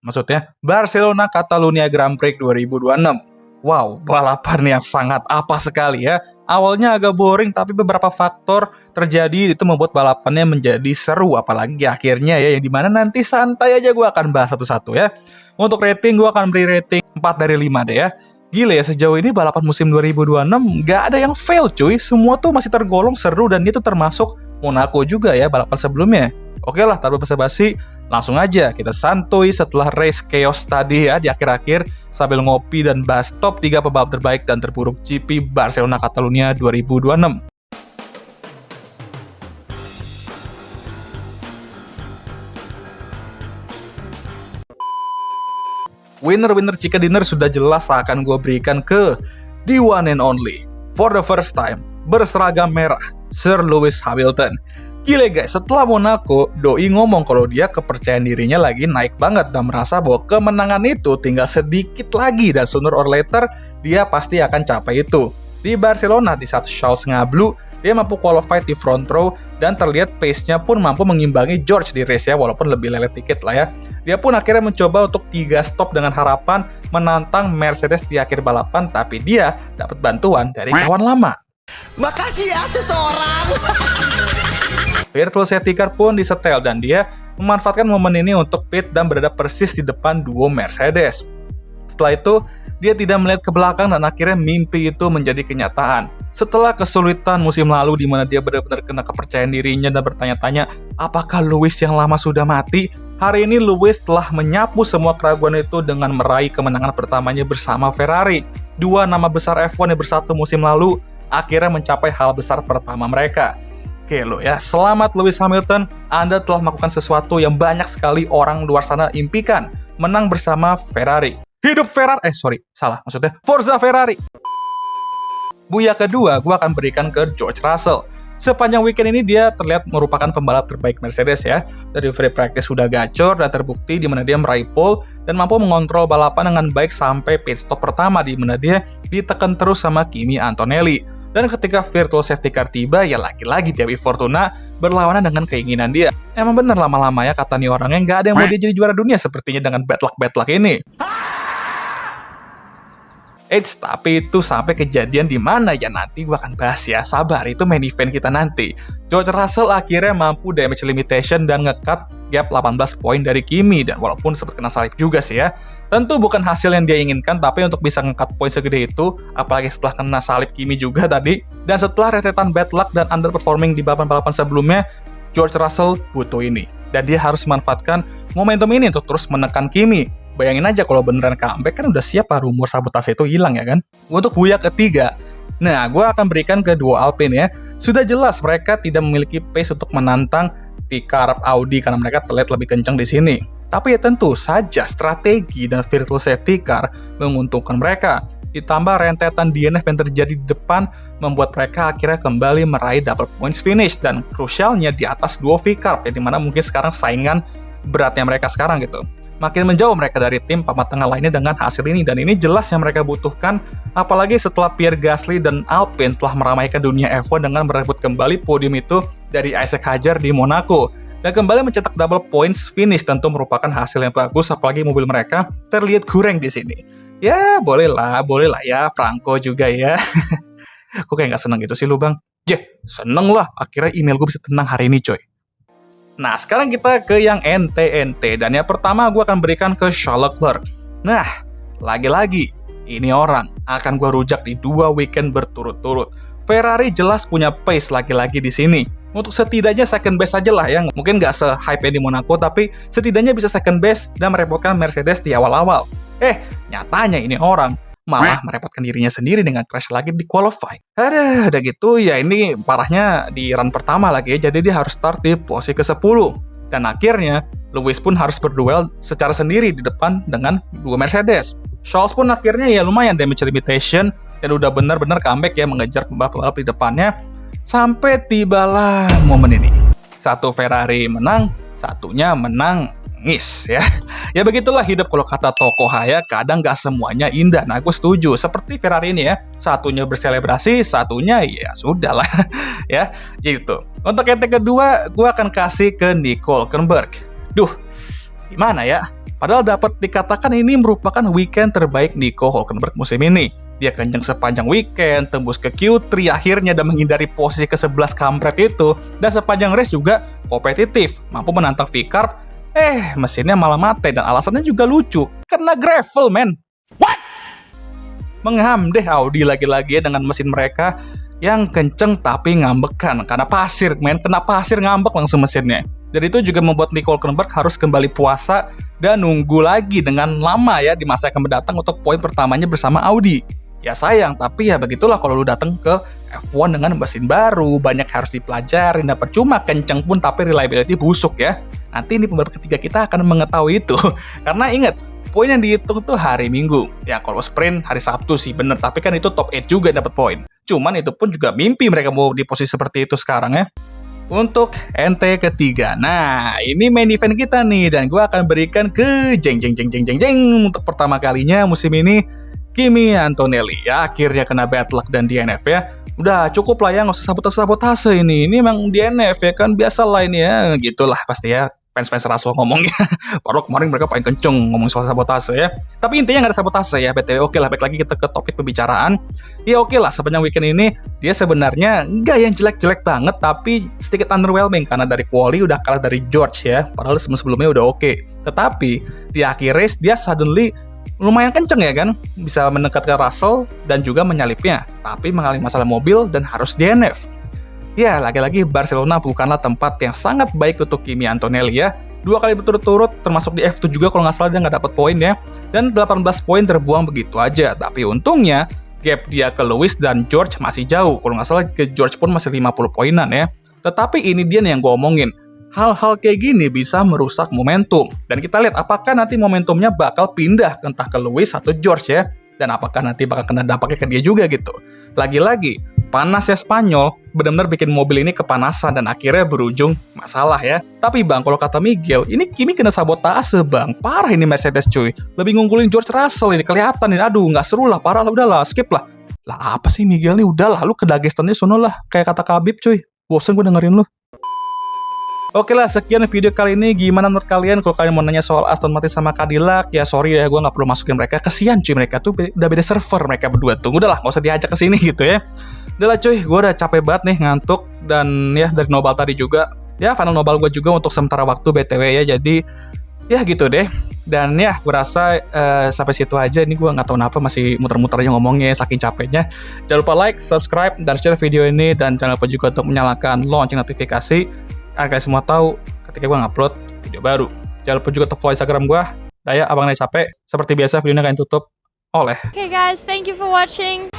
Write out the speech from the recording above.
maksudnya Barcelona Catalunya Grand Prix 2026. Wow, balapan yang sangat apa sekali ya. Awalnya agak boring, tapi beberapa faktor terjadi itu membuat balapannya menjadi seru. Apalagi akhirnya ya, yang dimana nanti santai aja gue akan bahas satu-satu ya. Untuk rating, gue akan beri rating 4 dari 5 deh ya. Gila ya, sejauh ini balapan musim 2026 nggak ada yang fail cuy. Semua tuh masih tergolong seru dan itu termasuk Monaco juga ya, balapan sebelumnya. Oke lah, tanpa basa-basi, langsung aja kita santuy setelah race chaos tadi ya di akhir-akhir sambil ngopi dan bahas top 3 pembalap terbaik dan terburuk GP Barcelona Catalunya 2026. Winner chicken dinner sudah jelas akan gue berikan ke the one and only, for the first time, berseragam merah, Sir Lewis Hamilton. Gile guys, setelah Monaco, Doi ngomong kalau dia kepercayaan dirinya lagi naik banget dan merasa bahwa kemenangan itu tinggal sedikit lagi dan sooner or later dia pasti akan capai itu. Di Barcelona, di saat Charles ngablu, dia mampu qualified di front row dan terlihat pace-nya pun mampu mengimbangi George di race ya, walaupun lebih lelet dikit lah ya. Dia pun akhirnya mencoba untuk 3 stop dengan harapan menantang Mercedes di akhir balapan, tapi dia dapat bantuan dari kawan lama. Makasih ya seseorang. Virtual safety car pun disetel dan dia memanfaatkan momen ini untuk pit dan berada persis di depan duo Mercedes. Setelah itu, dia tidak melihat ke belakang dan akhirnya mimpi itu menjadi kenyataan. Setelah kesulitan musim lalu di mana dia benar-benar kena kepercayaan dirinya dan bertanya-tanya apakah Lewis yang lama sudah mati, hari ini Lewis telah menyapu semua keraguan itu dengan meraih kemenangan pertamanya bersama Ferrari. Dua nama besar F1 yang bersatu musim lalu akhirnya mencapai hal besar pertama mereka. Oke lo ya, selamat Lewis Hamilton, Anda telah melakukan sesuatu yang banyak sekali orang luar sana impikan, menang bersama Ferrari. Hidup Ferrari, maksudnya Forza Ferrari. Buya kedua, gue akan berikan ke George Russell. Sepanjang weekend ini dia terlihat merupakan pembalap terbaik Mercedes ya. Dari free practice sudah gacor dan terbukti di mana dia meraih pole dan mampu mengontrol balapan dengan baik sampai pit stop pertama di mana dia ditekan terus sama Kimi Antonelli. Dan ketika virtual safety car tiba, ya lagi-lagi Dewi Fortuna berlawanan dengan keinginan dia. Emang bener lama-lama ya kata nih orangnya nggak ada yang mau dia jadi juara dunia sepertinya dengan bad luck ini. Tapi itu sampai kejadian di mana ya nanti gue akan bahas ya. Sabar, itu main event kita nanti. George Russell akhirnya mampu damage limitation dan nge-cut gap 18 poin dari Kimi, dan walaupun sempat kena salib juga sih ya. Tentu bukan hasil yang dia inginkan, tapi untuk bisa nge-cut poin segede itu, apalagi setelah kena salib Kimi juga tadi, dan setelah rentetan bad luck dan underperforming di balapan-balapan sebelumnya, George Russell butuh ini. Dan dia harus memanfaatkan momentum ini untuk terus menekan Kimi. Bayangin aja kalau beneran comeback kan udah siap lah rumor sabotase itu hilang ya kan. Untuk Buya ketiga, nah gue akan berikan ke dua Alpine ya. Sudah jelas mereka tidak memiliki pace untuk menantang VCARB Audi karena mereka terlihat lebih kencang di sini. Tapi ya tentu saja strategi dan virtual safety car menguntungkan mereka. Ditambah rentetan DNF yang terjadi di depan membuat mereka akhirnya kembali meraih double points finish dan krusialnya di atas duo VCARB ya, dimana mungkin sekarang saingan beratnya mereka sekarang gitu. Makin menjauh mereka dari tim papan tengah lainnya dengan hasil ini, dan ini jelas yang mereka butuhkan, apalagi setelah Pierre Gasly dan Alpine telah meramaikan dunia F1 dengan merebut kembali podium itu dari Isaac Hadjar di Monaco, dan kembali mencetak double points finish tentu merupakan hasil yang bagus, apalagi mobil mereka terlihat kurang di sini. Ya boleh lah ya, Franco juga ya. Kok kayak nggak seneng gitu sih lu bang? Seneng lah, akhirnya email gue bisa tenang hari ini coy. Nah, sekarang kita ke yang NTNT, dan yang pertama gue akan berikan ke Charles Leclerc. Nah, lagi-lagi, ini orang akan gue rujak di 2 weekend berturut-turut. Ferrari jelas punya pace lagi-lagi di sini. Untuk setidaknya second best aja lah ya, mungkin nggak se-hype di Monaco, tapi setidaknya bisa second best dan merepotkan Mercedes di awal-awal. Nyatanya ini orang malah merepotkan dirinya sendiri dengan crash lagi di qualifying. Udah gitu ya, ini parahnya di run pertama lagi ya, jadi dia harus start di posisi ke-10. Dan akhirnya, Lewis pun harus berduel secara sendiri di depan dengan dua Mercedes. Charles pun akhirnya ya lumayan damage limitation, dan udah benar-benar comeback ya mengejar pembalap-pembalap di depannya. Sampai tibalah momen ini. Satu Ferrari menang, satunya menang ngis ya. Ya begitulah hidup kalau kata Tokoh ya, kadang gak semuanya indah. Nah gue setuju, seperti Ferrari ini ya, satunya berselebrasi, satunya ya sudah lah ya gitu. Untuk yang kedua, gue akan kasih ke Nico Hülkenberg. Gimana ya? Padahal dapat dikatakan ini merupakan weekend terbaik Nico Hülkenberg musim ini. Dia kenceng sepanjang weekend, tembus ke Q3 akhirnya dan menghindari posisi ke-11 kampret itu. Dan sepanjang race juga kompetitif, mampu menantang V-Carb. Mesinnya malah mati dan alasannya juga lucu. Karena gravel, men. What? Mengham deh Audi lagi-lagi dengan mesin mereka yang kenceng tapi ngambekan. Karena pasir, men. Kena pasir ngambek langsung mesinnya. Dan itu juga membuat Nico Hülkenberg harus kembali puasa dan nunggu lagi dengan lama ya di masa yang akan mendatang untuk poin pertamanya bersama Audi. Ya sayang, tapi ya begitulah kalau lu datang ke F1 dengan mesin baru, banyak harus dipelajari, dan percuma kenceng pun tapi reliability busuk ya. Nanti ini pembalap ketiga kita akan mengetahui itu. Karena ingat, poin yang dihitung tuh hari Minggu. Ya kalau sprint hari Sabtu sih bener, tapi kan itu top 8 juga dapat poin. Cuman itu pun juga mimpi mereka mau di posisi seperti itu sekarang ya. Untuk NT ketiga, nah ini main event kita nih, dan gue akan berikan ke jeng untuk pertama kalinya musim ini Kimi Antonelli. Ya akhirnya kena bad luck dan DNF ya. Udah cukup lah ya, nggak usah sabotase ini memang DNF ya kan, biasa lah ini ya, gitulah pasti ya fans Russell ngomongnya. Padahal kemarin mereka paling kenceng ngomong soal sabotase ya. Tapi intinya nggak ada sabotase ya, BTW. Oke lah, balik lagi kita ke topik pembicaraan. Ya oke lah, sepanjang weekend ini dia sebenarnya nggak yang jelek-jelek banget, tapi sedikit underwhelming karena dari quali udah kalah dari George ya. Padahal sebelumnya udah oke. Tetapi di akhir race dia suddenly lumayan kenceng ya kan, bisa mendekat ke Russell dan juga menyalipnya, tapi mengalami masalah mobil dan harus DNF. Ya, lagi-lagi Barcelona bukanlah tempat yang sangat baik untuk Kimi Antonelli ya. 2 kali berturut-turut, termasuk di F2 juga kalau nggak salah dia nggak dapat poin ya. Dan 18 poin terbuang begitu aja. Tapi untungnya, gap dia ke Lewis dan George masih jauh. Kalau nggak salah ke George pun masih 50 poinan ya. Tetapi ini dia nih yang gue omongin. Hal-hal kayak gini bisa merusak momentum. Dan kita lihat apakah nanti momentumnya bakal pindah entah ke Lewis atau George ya. Dan apakah nanti bakal kena dampaknya ke dia juga gitu. Lagi-lagi, panasnya Spanyol benar-benar bikin mobil ini kepanasan dan akhirnya berujung masalah ya. Tapi bang, kalau kata Miguel, ini Kimi kena sabotase bang. Parah ini Mercedes cuy. Lebih ngunggulin George Russell ini, kelihatan ini. Aduh, nggak seru lah, parah lah, udahlah, skip lah. Lah apa sih Miguel nih, udahlah, lu ke Dagestannya sono lah. Kayak kata Khabib cuy. Bosen gue dengerin lu. Oke lah, sekian video kali ini. Gimana menurut kalian? Kalau kalian mau nanya soal Aston Martin sama Cadillac, ya sorry ya, gue nggak perlu masukin mereka. Kesian cuy, mereka tuh udah beda server mereka berdua tuh. Udahlah, nggak usah diajak ke sini gitu ya. Udahlah cuy, gue udah capek banget nih, ngantuk. Dan ya dari Nobal tadi juga. Ya final Nobal gue juga untuk sementara waktu BTW ya. Jadi ya gitu deh. Dan ya gue rasa sampai situ aja. Ini gue nggak tahu kenapa masih muter-muter aja ngomongnya saking capeknya. Jangan lupa like, subscribe, dan share video ini. Dan jangan lupa juga untuk menyalakan lonceng notifikasi agar kalian semua tahu ketika gue ngupload video baru. Jangan lupa juga untuk follow Instagram gue, Daya Abang Daya Capek. Seperti biasa videonya kalian tutup oleh. Okay guys, thank you for watching.